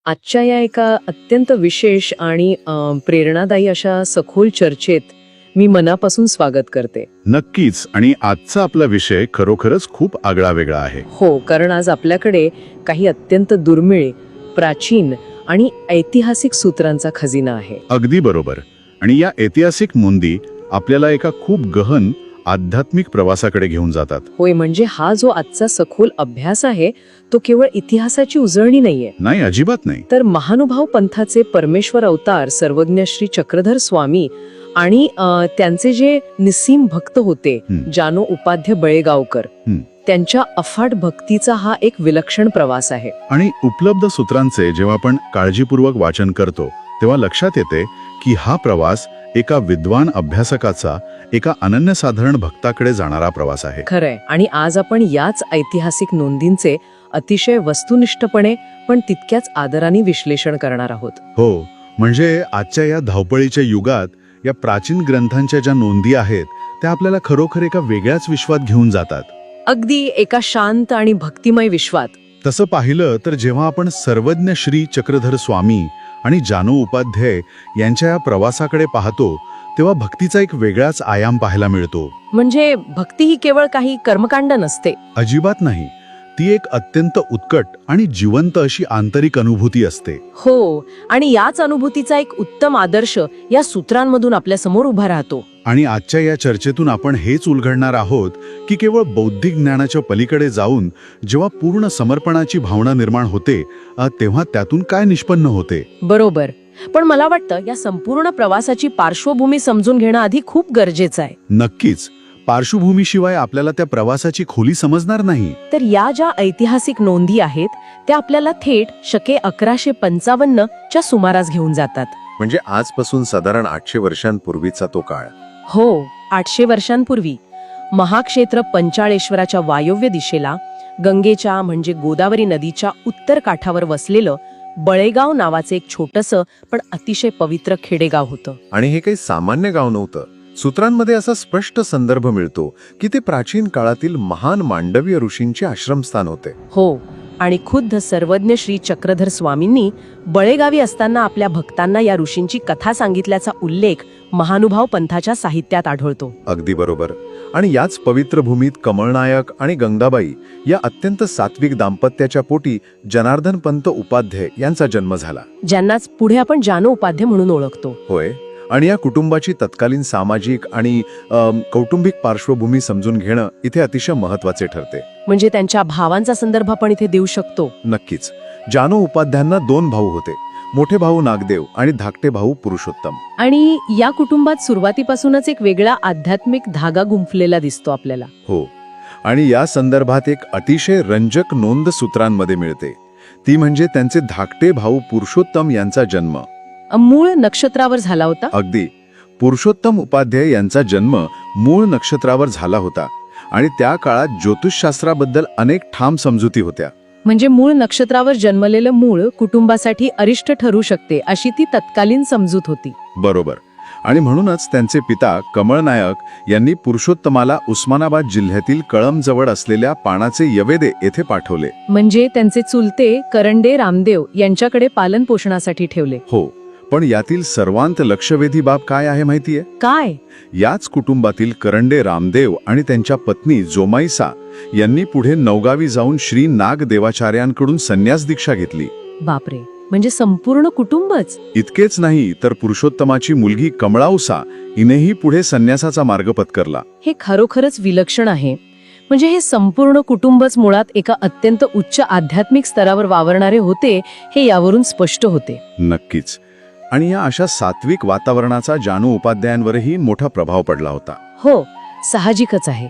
आजच्या या एका अत्यंत विशेष आणि प्रेरणादायी अशा सखोल चर्चेत मी मनापासून स्वागत करते. नक्कीच. आणि आजचा आपला विषय खरोखरच खूप आगळा वेगळा आहे. हो, कारण आज आपल्याकडे काही अत्यंत दुर्मिळ, प्राचीन आणि ऐतिहासिक सूत्रांचा खजिना आहे. अगदी बरोबर. आणि या ऐतिहासिक नोंदी आपल्याला एका खूप गहन आध्यात्मिक प्रवासाकडे घेऊन जातात. होय, म्हणजे हा जो आजचा सखोल अभ्यास आहे तो केवळ इतिहासाची उजळणी नाहीये. नाही, अजिबात नाही. तर महानुभाव पंथाचे परमेश्वर अवतार सर्वज्ञ श्री चक्रधर स्वामी आणि त्यांचे जे निस्सीम भक्त होते जानो उपाध्य बळेगावकर, त्यांच्या अफाट भक्तीचा हा एक विलक्षण प्रवास आहे. आणि उपलब्ध सूत्रांचे जेव्हा आपण काळजीपूर्वक वाचन करतो तेव्हा लक्षात येते की हा प्रवास एका विद्वान अभ्यासकाचा एका अनन्यसाधारण भक्ताकडे जाणारा प्रवास आहे. खरंय. आणि आज आपण याच ऐतिहासिक नोंदींचे अतिशय वस्तुनिष्ठपणे पण तितक्याच आदराने विश्लेषण करणार आहोत. हो, म्हणजे आजच्या या धावपळीच्या युगात या प्राचीन ग्रंथांच्या ज्या नोंदी आहेत त्या आपल्याला खरोखर एका वेगळ्याच विश्वात घेऊन जातात. अगदी एका शांत आणि भक्तिमय विश्वात. तसं पाहिलं तर जेव्हा आपण सर्वज्ञ श्री चक्रधर स्वामी आणि जानो उपाध्याय यांच्या या प्रवासाकडे पाहतो तेव्हा भक्तीचा एक वेगळाच आयाम पाहायला मिळतो. म्हणजे भक्ती ही केवळ काही कर्मकांड नसते. अजिबात नाही. ती एक अत्यंत उत्कट आणि जिवंत अशी आंतरिक अनुभूती असते. हो, आणि याच अनुभूतीचा एक उत्तम आदर्श या सूत्रांमधून आपल्या समोर उभा राहतो. आणि आजच्या या चर्चेतून आपण हेच उलगडणार आहोत की केवळ बौद्धिक ज्ञानाच्या पलीकडे जाऊन जेव्हा पूर्ण समर्पणाची भावना निर्माण होते तेव्हा त्यातून काय निष्पन्न होते. बरोबर. पण मला वाटतं या संपूर्ण प्रवासाची पार्श्वभूमी समजून घेणं आधी खूप गरजेचं आहे. नक्कीच. पार्श्वभूमीशिवाय आपल्याला त्या प्रवासाची खोली समजणार नाही. तर या ज्या ऐतिहासिक नोंदी आहेत त्या आपल्याला थेट शके 1155 च्या सुमारास घेऊन जातात. म्हणजे आजपासून साधारण 800 वर्षांपूर्वीचा तो काळ. हो, 800 वर्षांपूर्वी महाक्षेत्र पंचाळेश्वराच्या वायव्य दिशेला गंगेच्या म्हणजे गोदावरी नदीच्या उत्तर काठावर वसलेलं बळेगाव नावाचे एक छोटंसं पण अतिशय पवित्र खेडेगाव होतं. आणि हे काही सामान्य गाव नव्हतं. सूत्रांमध्ये असा स्पष्ट संदर्भ मिळतो की ते प्राचीन काळातील महान मांडवीय ऋषींचे आश्रमस्थान होते. हो, आणि खुद्द सर्वज्ञ श्री चक्रधर स्वामींनी बळेगावी असताना आपल्या भक्तांना या ऋषींची कथा सांगितल्याचा उल्लेख महानुभाव पंथाच्या साहित्यात आढळतो. अगदी बरोबर. आणि याच पवित्र भूमीत कमळनायक आणि गंगाबाई या अत्यंत सात्विक दाम्पत्याच्या पोटी जनार्दन पंत उपाध्याय यांचा जन्म झाला, ज्यांनाच पुढे आपण जानो उपाध्याय म्हणून ओळखतो. होय. आणि या कुटुंबाची तत्कालीन सामाजिक आणि कौटुंबिक पार्श्वभूमी समजून घेणं इथे अतिशय महत्वाचे ठरते. म्हणजे त्यांच्या भावांचा संदर्भ आपण इथे देऊ शकतो. नक्कीच. जानो उपाध्यांना 2 भाऊ होते. मोठे भाऊ नागदेव आणि धाकटे भाऊ पुरुषोत्तम. आणि या कुटुंबात सुरुवातीपासूनच एक वेगळा आध्यात्मिक धागा गुंफलेला दिसतो आपल्याला. हो. आणि या संदर्भात एक अतिशय रंजक नोंद सूत्रांमध्ये मिळते. ती म्हणजे त्यांचे धाकटे भाऊ पुरुषोत्तम यांचा जन्म मूळ नक्षत्रावर झाला होता. अगदी. पुरुषोत्तम उपाध्याय यांचा जन्म मूळ नक्षत्रावर झाला होता आणि त्या काळात ज्योतिषशास्त्राबद्दल अनेक ठाम समजुती होत्या. म्हणजे मूळ नक्षत्रावर जन्मलेलं मूळ कुटुंबासाठी अरिष्ट ठरू शकते अशी ती तत्कालीन समजूत होती. बरोबर. आणि म्हणूनच त्यांचे पिता कमळनायक यांनी पुरुषोत्तमाला उस्मानाबाद जिल्ह्यातील कळंबजवळ असलेल्या पाणाचे यवेदे येथे पाठवले. म्हणजे त्यांचे चुलते करंडे रामदेव यांच्याकडे पालन पोषणासाठी ठेवले. हो. पण यातील सर्वांत लक्षवेधी बाब काय आहे माहितीये? काय? याच कुटुंबातील करंडे रामदेव आणि त्यांच्या पत्नी जोमाईसा यांनी पुढे नवगावी जाऊन श्री नाग देवाचार्यांकडून संन्यास दीक्षा घेतली. बापरे, म्हणजे संपूर्ण कुटुंबच. इतकेच नाही तर पुरुषोत्तमाची मुलगी कमळाऊसा हिनेही पुढे संन्यासाचा मार्ग पत्करला. हे खरोखरच विलक्षण आहे. म्हणजे हे संपूर्ण कुटुंबच मुळात एका अत्यंत उच्च आध्यात्मिक स्तरावर वावरणारे होते हे यावरून स्पष्ट होते. नक्कीच. आणि या अशा सात्विक वातावरणाचा जानो उपाध्यायांवरही मोठा प्रभाव पडला होता. हो, साहजिकच आहे.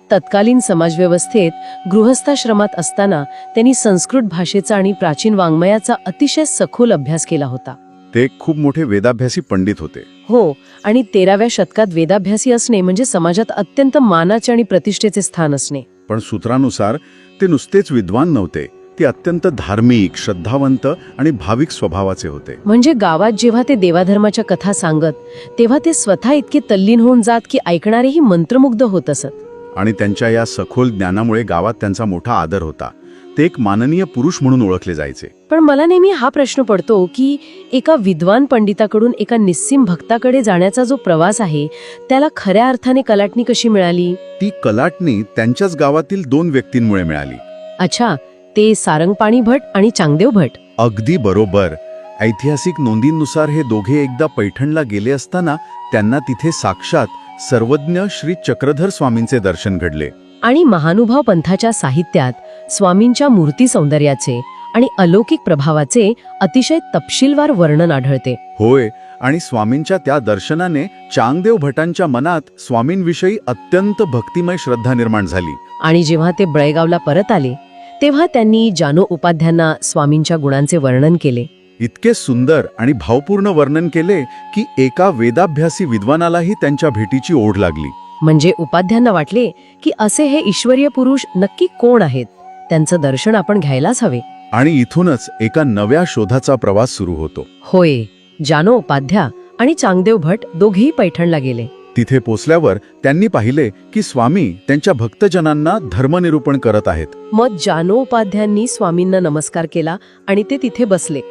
तत्कालीन समाजव्यवस्थेत गृहस्थाश्रमात असताना त्यांनी संस्कृत भाषेचा आणि प्राचीन वाङ्मयाचा अतिशय सखोल अभ्यास केला होता. ते खूप मोठे वेदाभ्यासी पंडित होते. हो, आणि 13व्या शतकात वेदाभ्यासी असणे म्हणजे समाजात अत्यंत मानाचे आणि प्रतिष्ठेचे स्थान असणे. पण सूत्रानुसार ते नुसतेच विद्वान नव्हते. ते अत्यंत धार्मिक, श्रद्धावंत आणि भाविक स्वभावाचे होते. म्हणजे गावात जेव्हा ते देवाधर्माच्या कथा सांगत तेव्हा ते स्वतः इतके तल्लीन होऊन जात की ऐकणारेही मंत्रमुग्ध होत असत. आणि त्यांच्या या सखोल ज्ञानामुळे गावात त्यांचा मोठा आदर होता. ते एक माननीय पुरुष म्हणून ओळखले जायचे. पण मला नेहमी हा प्रश्न पडतो की एका विद्वान पंडिताकडून एका निस्सीम भक्ताकडे जाण्याचा जो प्रवास आहे त्याला खऱ्या अर्थाने कलाटणी कशी मिळाली? ती कलाटणी त्यांच्याच गावातील 2 व्यक्तींमुळे मिळाली. अच्छा, ते सारंगपाणी भट आणि चांगदेव भट. अगदी बरोबर. ऐतिहासिक नोंदींनुसार हे दोघे एकदा पैठणला गेले असताना त्यांना तिथे साक्षात सर्वज्ञ श्री चक्रधर स्वामींचे दर्शन घडले. आणि महानुभाव पंथाच्या साहित्यात स्वामींच्या मूर्ती सौंदर्याचे आणि अलौकिक प्रभावाचे अतिशय तपशीलवार वर्णन आढळते. होय, आणि स्वामींच्या त्या दर्शनाने चांगदेव भटांच्या मनात स्वामींविषयी अत्यंत भक्तिमय श्रद्धा निर्माण झाली. आणि जेव्हा ते बळेगावला परत आले तेव्हा त्यांनी जानो उपाध्यांना स्वामींच्या गुणांचे वर्णन केले. इतके सुंदर आणि भावपूर्ण वर्णन केले की एका वेदाभ्यासी विद्वानालाही त्यांच्या भेटीची ओढ लागली. म्हणजे उपाध्यांना वाटले की असे हे ईश्वरीय पुरुष नक्की कोण आहेत, त्यांचं दर्शन आपण घ्यायलाच हवे. आणि इथूनच एका नव्या शोधाचा प्रवास सुरू होतो. होय, जानो उपाध्या आणि चांगदेव भट दोघेही पैठणला गेले. तिथे पोचल्यावर त्यांनी पाहिले की स्वामी त्यांच्या भक्तजनांना धर्मनिरूपण करत आहेत. मग जानो उपाध्यांनी स्वामींना नमस्कार केला आणि ते तिथे बसले.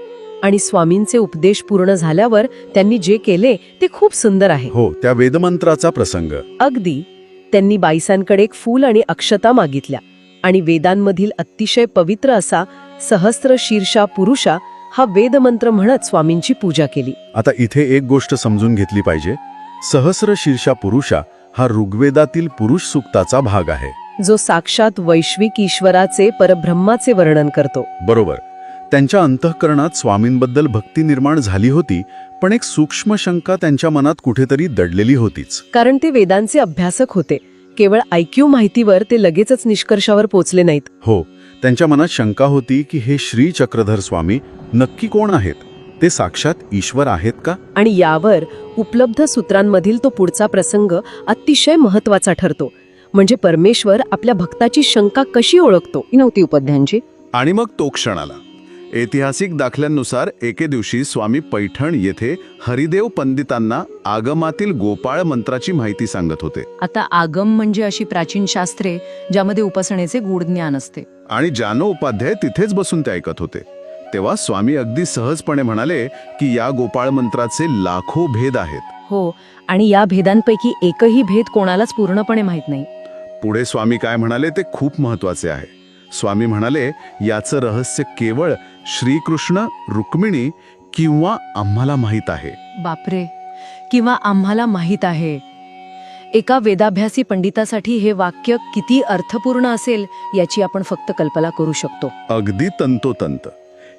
आणि स्वामींचे उपदेश पूर्ण झाल्यावर त्यांनी जे केले ते खूप सुंदर आहे. हो, त्या वेदमंत्राचा प्रसंग. अगदी. त्यांनी बाईसांकडे एक फूल आणि अक्षता मागितल्या आणि वेदांमधील अतिशय पवित्र असा सहस्र शीर्षा पुरुषा हा वेदमंत्र म्हणत स्वामींची पूजा केली. आता इथे एक गोष्ट समजून घेतली पाहिजे. सहस्र शीर्षा पुरुषा हा ऋग्वेदातील पुरुष सूक्ताचा भाग आहे, जो साक्षात वैश्विक ईश्वराचे परब्रह्माचे वर्णन करतो. बरोबर. त्यांच्या अंतःकरणात स्वामींबद्दल भक्ती निर्माण झाली होती, पण एक सूक्ष्म शंका त्यांच्या मनात कुठेतरी दडलेली होतीच. कारण ते वेदांचे अभ्यासक होते. केवळ ऐक्यू माहितीवर ते लगेचच निष्कर्षावर पोचले नाहीत. हो, त्यांच्या मनात शंका होती की हे श्री चक्रधर स्वामी नक्की कोण आहेत? ते साक्षात ईश्वर आहेत का? आणि यावर उपलब्ध सूत्रांमधील तो पुढचा प्रसंग अतिशय महत्वाचा ठरतो. म्हणजे परमेश्वर आपल्या भक्ताची शंका कशी ओळखतो ही नव्हती उपाध्यांची. आणि मग तो क्षण आला. ऐतिहासिक दाखल्यांनुसार एके दिवशी स्वामी पैठण येथे हरिदेव पंडितांना आगमातील गोपाळ मंत्राची माहिती सांगत होते. आता आगम म्हणजे अशी प्राचीन शास्त्रे ज्यामध्ये उपासनेचे गूढ ज्ञान असते. आणि जानो उपाध्याय तिथेच बसून ते ऐकत होते. तेव्हा स्वामी अगदी सहजपणे म्हणाले की या गोपाळ मंत्राचे लाखो भेद आहेत. हो, आणि या भेदांपैकी एकही भेद कोणालाच पूर्णपणे माहीत नाही. पुढे स्वामी काय म्हणाले ते खूप महत्वाचे आहे. स्वामी म्हणाले, याचं रहस्य केवळ श्रीकृष्ण, रुक्मिणी किंवा आम्हाला माहीत आहे. बापरे, किंवा आम्हाला माहीत आहे. एका वेदाभ्यासी पंडितासाठी हे वाक्य किती अर्थपूर्ण असेल याची आपण फक्त कल्पना करू शकतो. अगदी तंतोतंत.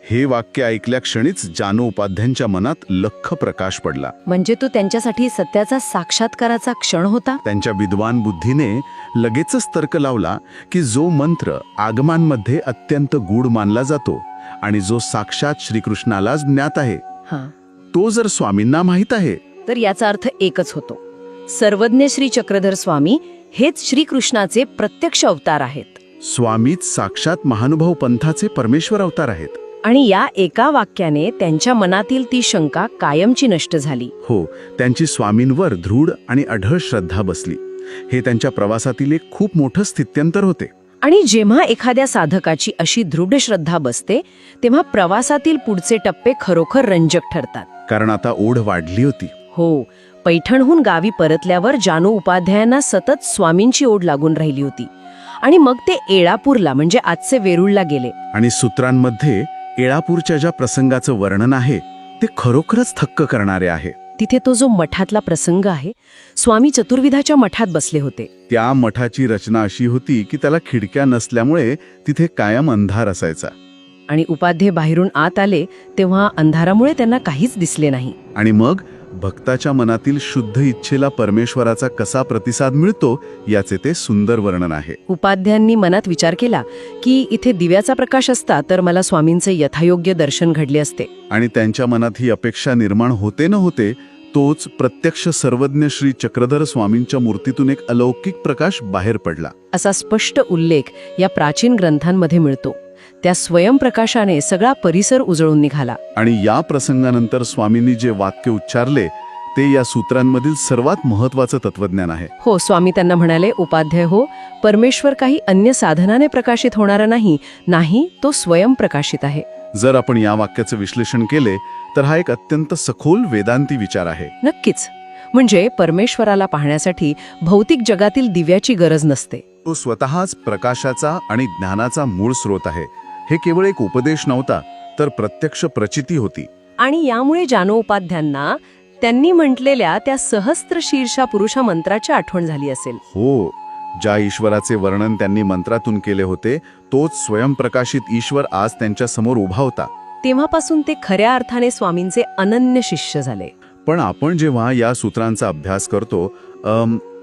हे वाक्य ऐकल्या क्षणीच जानो उपाध्यांच्या मनात लख्ख प्रकाश पडला. म्हणजे तो त्यांच्यासाठी सत्याचा साक्षात्काराचा क्षण होता. त्यांच्या विद्वान बुद्धीने लगेचच तर्क लावला की जो मंत्र आगमांमध्ये अत्यंत गूढ मानला जातो आणि जो साक्षात श्रीकृष्णालाच ज्ञात आहे, तो जर स्वामींना माहीत आहे, तर याचा अर्थ एकच होतो. सर्वज्ञ श्री चक्रधर स्वामी हेच श्रीकृष्णाचे प्रत्यक्ष अवतार आहेत. स्वामीच साक्षात महानुभाव पंथाचे परमेश्वर अवतार आहेत. आणि या एका वाक्याने त्यांच्या मनातील ती शंका कायमची नष्ट झाली. हो, त्यांची स्वामींवर दृढ आणि अढळ श्रद्धा बसली. हे त्यांच्या प्रवासातील एक खूप मोठं स्थित्यंतर होते. आणि जेव्हा एखाद्या साधकाची अशी दृढ श्रद्धा बसते तेव्हा प्रवासातील पुढचे टप्पे खरोखर रंजक ठरतात. कारण आता ओढ वाढली होती. हो, पैठणहून गावी परतल्यावर जानो उपाध्यायांना सतत स्वामींची ओढ लागून राहिली होती. आणि मग ते येळापूरला म्हणजे आजचे वेरूळला गेले. आणि सूत्रांमध्ये येळापूरच्या ज्या प्रसंगाचं वर्णन आहे ते खरोखरच थक्क करणारे आहे. तिथे तो जो मठातला प्रसंग आहे, स्वामी चतुर्विधाच्या मठात बसले होते. त्या मठाची रचना अशी होती की त्याला खिडक्या नसल्यामुळे तिथे कायम अंधार असायचा. आणि उपाध्ये बाहेरून आत आले तेव्हा अंधारामुळे त्यांना काहीच दिसले नाही. आणि मग भक्ताच्या मनातील शुद्ध इच्छेला परमेश्वराचा कसा प्रतिसाद मिळतो याचे ते सुंदर वर्णन आहे. उपाध्यांनी मनात विचार केला की इथे दिव्याचा प्रकाश असता तर मला स्वामींचे यथायोग्य दर्शन घडले असते. आणि त्यांच्या मनात ही अपेक्षा निर्माण होते न होते तोच प्रत्यक्ष सर्वज्ञ श्री चक्रधर स्वामींच्या मूर्तीतून एक अलौकिक प्रकाश बाहेर पडला. असा स्पष्ट उल्लेख या प्राचीन ग्रंथांमध्ये मिळतो. त्या स्वयंप्रकाशाने सगळा परिसर उजळून निघाला. आणि या प्रसंगानंतर स्वामींनी जे वाक्य उच्चारले ते या सूत्रांमधील सर्वात महत्वाचं तत्वज्ञान आहे. हो, स्वामी त्यांना म्हणाले, उपाध्याय हो, परमेश्वर काही अन्य साधनाने प्रकाशित होणारा नाही, तो स्वयं प्रकाशित आहे. जर आपण या वाक्याचं विश्लेषण केले तर हा एक अत्यंत सखोल वेदांती विचार आहे. नक्कीच. म्हणजे परमेश्वराला पाहण्यासाठी भौतिक जगातील दिव्याची गरज नसते. तो स्वतःच प्रकाशाचा आणि ज्ञानाचा मूळ स्रोत आहे. हे केवळ एक उपदेश नव्हता, तर प्रत्यक्ष प्रचिती होती. आणि यामुळे जानोपाध्यांना त्यांनी म्हटलेल्या त्या सहस्त्र शीर्षा पुरुषा मंत्राची आठवण झाली असेल. हो, ज्या ईश्वराचे वर्णन त्यांनी मंत्रातून केले होते, तोच स्वयंप्रकाशित ईश्वर आज त्यांच्या समोर उभा होता. तेव्हापासून ते खऱ्या अर्थाने स्वामींचे अनन्य शिष्य झाले. पण आपण जेव्हा या सूत्रांचा अभ्यास करतो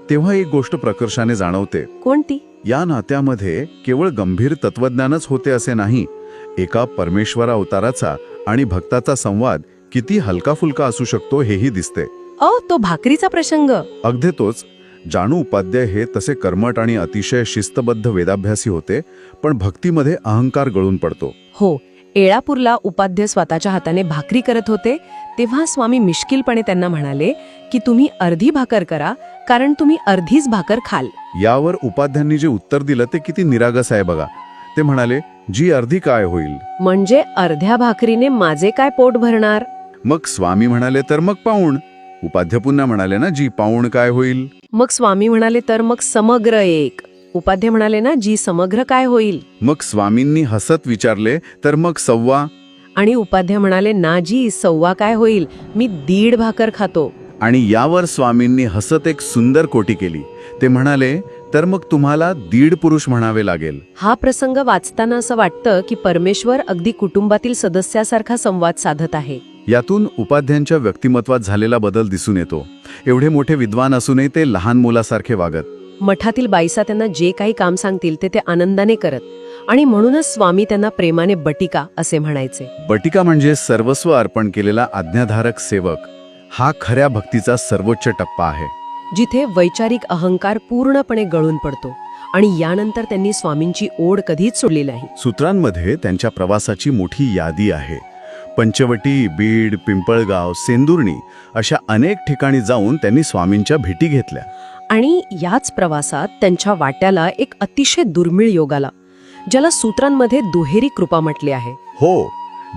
तेव्हा एक गोष्ट प्रकर्षाने जाणवते. कोणती? या नात्यामध्ये केवळ गंभीर तत्वज्ञानच होते असे नाही. एका परमेश्वर अवताराचा आणि भक्ताचा संवाद किती हलका फुलका असू शकतो हेही दिसते. तो भाकरीचा प्रसंग. अगदी तोच. जानू उपाध्याय हे तसे कर्मठ आणि अतिशय शिस्तबद्ध वेदाभ्यासी होते, पण भक्तीमध्ये अहंकार गळून पडतो. हो, येळापूरला उपाध्याय स्वतःच्या हाताने भाकरी करत होते तेव्हा स्वामी मिश्किलपणे त्यांना म्हणाले की तुम्ही अर्धी भाकर करा, कारण तुम्ही अर्धीच भाकर खाल. यावर उपाध्यांनी जे उत्तर दिलं ते किती निरागस आहे बघा. ते म्हणाले, जी अर्धी काय होईल? म्हणजे अर्ध्या भाकरीने माझे काय पोट भरणार? मग स्वामी म्हणाले, तर मग पाऊण. उपाध्याय पुन्हा म्हणाले ना, जी पाऊण काय होईल? मग स्वामी म्हणाले, तर मग समग्र एक. उपाध्याय म्हणाले ना, जी समग्र काय होईल? मग स्वामींनी हसत विचारले, तर मग सव्वा? आणि उपाध्याय म्हणाले, ना जी सव्वा काय होईल, मी 1.5 भाकर खातो. आणि यावर स्वामींनी हसत एक सुंदर कोटी केली. ते म्हणाले, तर मग तुम्हाला 1.5 पुरुष म्हणावे लागेल. हा प्रसंग वाचताना असं वाटतं की परमेश्वर अगदी कुटुंबातील सदस्यासारखा संवाद साधत आहे. यातून उपाध्यांच्या व्यक्तिमत्वात झालेला बदल दिसून येतो. एवढे मोठे विद्वान असूनही ते लहान मुलासारखे वागत. मठातील बाईसा त्यांना जे काही काम सांगतील ते आनंदाने करत. आणि म्हणूनच स्वामी त्यांना प्रेमाने बटिका असे म्हणायचे. बटिका म्हणजे सर्वस्व अर्पण केलेला आज्ञाधारक सेवक. हा खऱ्या भक्तीचा सर्वोच्च टप्पा आहे, जिथे वैचारिक अहंकार पूर्णपणे गळून पडतो. आणि यानंतर त्यांनी स्वामींची ओढ कधीच सोडली नाही. सूत्रांमध्ये त्यांच्या प्रवासाची मोठी यादी आहे. पंचवटी, बीड, पिंपळगाव, सेंदुर्णी अशा अनेक ठिकाणी जाऊन त्यांनी स्वामींच्या भेटी घेतल्या. आणि याच प्रवासात त्यांच्या वाट्याला एक अतिशय दुर्मिळ योग आला, ज्याला सूत्रांमध्ये दुहेरी कृपा म्हटले आहे. हो,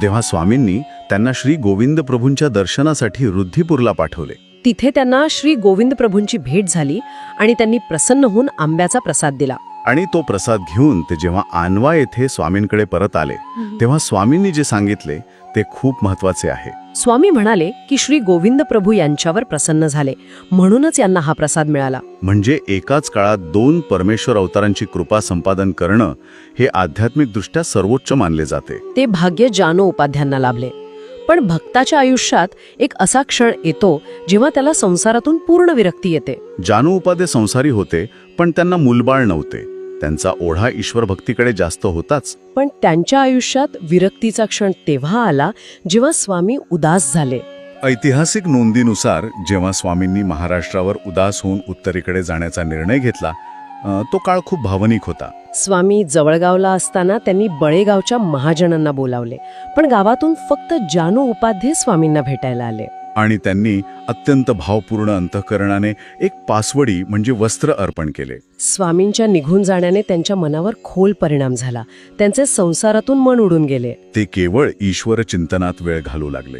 तेव्हा स्वामींनी त्यांना श्री गोविंद प्रभूंच्या दर्शनासाठी रुद्धिपूरला पाठवले. तिथे त्यांना श्री गोविंद प्रभूंची भेट झाली आणि त्यांनी प्रसन्न होऊन आंब्याचा प्रसाद दिला. आणि तो प्रसाद घेऊन ते जेव्हा आनवा येथे स्वामींकडे परत आले तेव्हा स्वामींनी जे सांगितले ते खूप महत्वाचे आहे. स्वामी म्हणाले की श्री गोविंद प्रभू यांच्यावर प्रसन्न झाले, म्हणूनच यांना हा प्रसाद मिळाला. म्हणजे एकाच काळात 2 परमेश्वर अवतारांची कृपा संपादन करणं हे आध्यात्मिकदृष्ट्या सर्वोच्च मानले जाते. ते भाग्य जानू उपाध्यांना लाभले. पण भक्ताच्या आयुष्यात एक असा क्षण येतो जेव्हा त्याला संसारातून पूर्ण विरक्ती येते. जानू उपाध्ये संसारी होते, पण त्यांना मूलबाळ नव्हते. त्यांचा ओढा ईश्वर भक्तीकडे जास्त होताच. पण त्यांच्या आयुष्यात विरक्तीचा क्षण तेव्हा आला जेव्हा स्वामी उदास झाले. ऐतिहासिक नोंदीनुसार जेव्हा स्वामींनी महाराष्ट्रावर उदास होऊन उत्तरेकडे जाण्याचा निर्णय घेतला, तो काळ खूप भावनिक होता. स्वामी जवळगावला असताना त्यांनी बळेगावच्या महाजनांना बोलावले, पण गावातून फक्त जानू उपाध्ये स्वामींना भेटायला आले. आणि त्यांनी अत्यंत भावपूर्ण अंतःकरणाने एक पासवडी म्हणजे वस्त्र अर्पण केले. स्वामींच्या निघून जाण्याने त्यांच्या मनावर खोल परिणाम झाला. त्यांचे संसारातून मन उडून गेले. ते केवळ ईश्वर चिंतनात वेळ घालू लागले,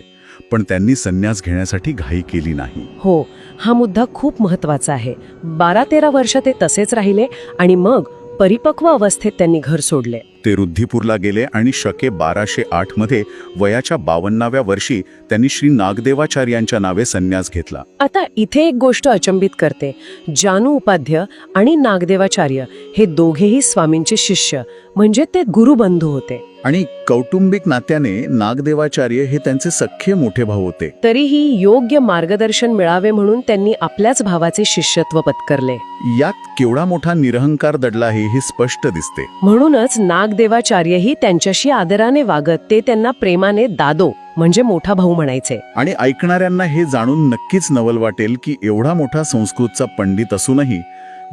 पण त्यांनी संन्यास घेण्यासाठी घाई केली नाही. हो, हा मुद्दा खूप महत्वाचा आहे. 12-13 वर्ष ते तसेच राहिले आणि मग परिपक्व अवस्थेत त्यांनी घर सोडले. ते रुद्धिपूरला गेले आणि शके 1208 मध्ये वयाच्या 52व्या वर्षी त्यांनी श्री नागदेवाचार्यांच्या नावे संन्यास घेतला. आता इथे एक गोष्ट अचंबित करते. जानू उपाध्य आणि नागदेवाचार्य हे दोघेही स्वामींचे शिष्य, म्हणजे ते गुरुबंधू होते. आणि कौटुंबिक नात्याने नागदेवाचार्य हे त्यांचे सख्खे मोठे भाऊ होते. तरीही योग्य मार्गदर्शन मिळावे म्हणून त्यांनी आपल्याच भावाचे शिष्यत्व पत्करले. यात केवढा मोठा निरहंकार दडला आहे हे स्पष्ट दिसते. म्हणूनच नागदेवाचार्यही त्यांच्याशी आदराने वागत. ते त्यांना प्रेमाने दादो म्हणजे मोठा भाऊ म्हणायचे. आणि ऐकणाऱ्यांना हे जाणून नक्कीच नवल वाटेल की एवढा मोठा संस्कृतचा पंडित असूनही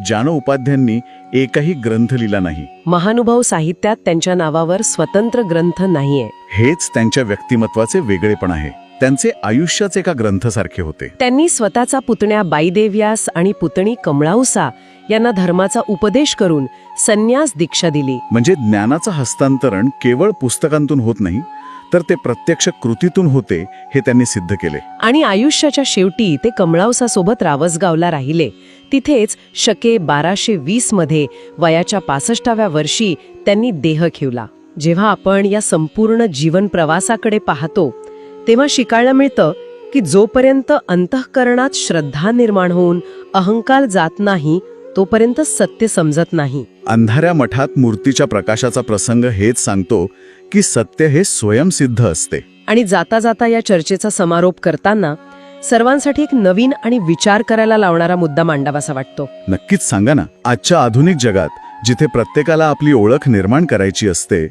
जानू उपाध्यांनी एकही ग्रंथ लिहिला नाही. महानुभाव साहित्यात त्यांच्या नावावर स्वतंत्र ग्रंथ नाहीये. हेच त्यांच्या व्यक्तिमत्वाचे वेगळेपण आहे. त्यांचे आयुष्याच एका ग्रंथसारखे होते. त्यांनी स्वतःचा पुतण्या बाईदेव्यास आणि पुतणी कमळाऊसा यांना धर्माचा उपदेश करून संन्यास दीक्षा दिली. म्हणजे ज्ञानाचं हस्तांतरण केवळ पुस्तकांतून होत नाही, तर ते प्रत्यक्ष कृतीतून होते हे त्यांनी सिद्ध केले. आणि आयुष्याच्या शेवटी ते कमळाऊसासोबत रावसगावला राहिले. तिथेच शके 1220 मध्ये वयाच्या 65व्या वर्षी त्यांनी देह ठेवला. जेव्हा आपण या संपूर्ण जीवन प्रवासाकडे पाहतो तेव्हा शिकायला मिळतं की जोपर्यंत अंतःकरणात श्रद्धा निर्माण होऊन अहंकार जात नाही तोपर्यंत सत्य समजत नाही. अंधाऱ्या मठात मूर्तीच्या प्रकाशाचा प्रसंग हेच सांगतो की सत्य हे स्वयंसिद्ध असते. आणि जाता जाता या चर्चेचा समारोप करताना सर्वांसाठी एक नवीन आणि विचार करायला लावणारा मुद्दा मांडावासा वाटतो. नक्कीच सांगा ना. आजच्या आधुनिक जगात जिथे प्रत्येकाला आपली ओळख निर्माण करायची असते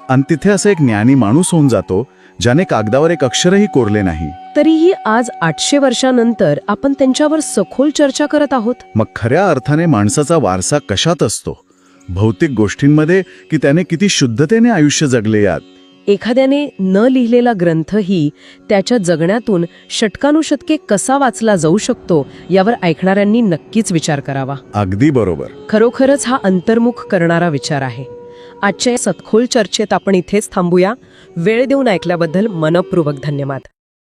आणि तिथे असं एक ज्ञानी माणूस होऊन जातो ज्याने कागदावर एक अक्षरही कोरले नाही, तरीही आज 800 वर्षांनंतर आपण त्यांच्यावर सखोल चर्चा करत आहोत. मग खऱ्या अर्थाने माणसाचा वारसा कशात असतो? भौतिक गोष्टींमध्ये की त्याने किती शुद्धतेने आयुष्य जगले यात? एखाद्याने न लिहिलेला ग्रंथही त्याच्या जगण्यातून षटकानुषटके कसा वाचला जाऊ शकतो यावर ऐकणाऱ्यांनी नक्कीच विचार करावा. अगदी बरोबर. खरोखरच हा अंतर्मुख करणारा विचार आहे. आजच्या या सखोल चर्चेत आपण इथेच थांबूया. वेळ देऊन ऐकल्याबद्दल मनपूर्वक धन्यवाद.